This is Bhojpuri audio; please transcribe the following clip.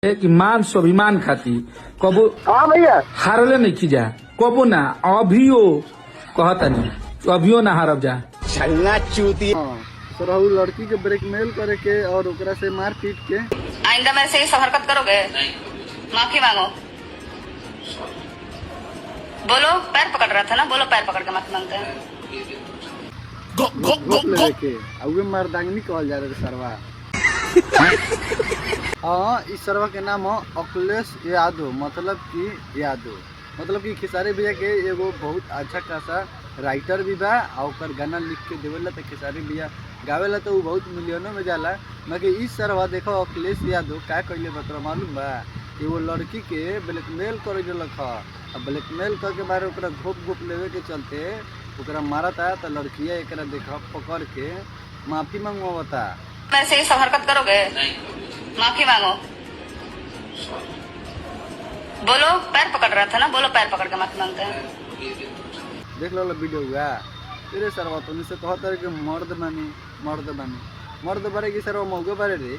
है कि मान स्वाभिमान खाती कबो हाँ भैया हारले नहीं खींचा कबो ना अभियो कहता नहीं अभियो ना हारब जा छलना चूती। तो राहुल लड़की के ब्लैकमेल करे के और ओकरा से मार पीट के आइंदा मेरे से ये सब हरकत करोगे? माफी मांगो। बोलो, पैर पकड़ रहा था ना, बोलो पैर पकड़ के माफी मांगते हैं। घोप लेवे के उहे मर्दांगनी कहल जा रहे सरवा। हाँ, इस सरवा के नाम है अखिलेश यादव, मतलब कि यादव, मतलब कि खेसारी भैया के एगो बहुत अच्छा खासा राइटर भी बा और ओकर गाना लिख के देवेला तो खेसारी भैया गावेला तो वो बहुत मिलियनों में जाला। मगर इस सरवा देखो अखिलेश यादव क्या कहले बतरा मालूम बा कि वो लड़की के ब्लैकमेल करे रख और ब्लैकमेल करके बारे ओकरा घोप लेवे के चलते ओकरा मारता तो लड़किया एक देखा पकड़ के माफी मांगवाता। मेरे से ये सब हरकत करोगे? माफी मांगो। बोलो, पैर पकड़ रहा था ना, बोलो पैर पकड़ के माफी मांगते हैं। देख लो वीडियो हुआ तेरे सरवा तो से कहता है कि मर्द बानी मर्द बारे की सरवा मौके बारे रे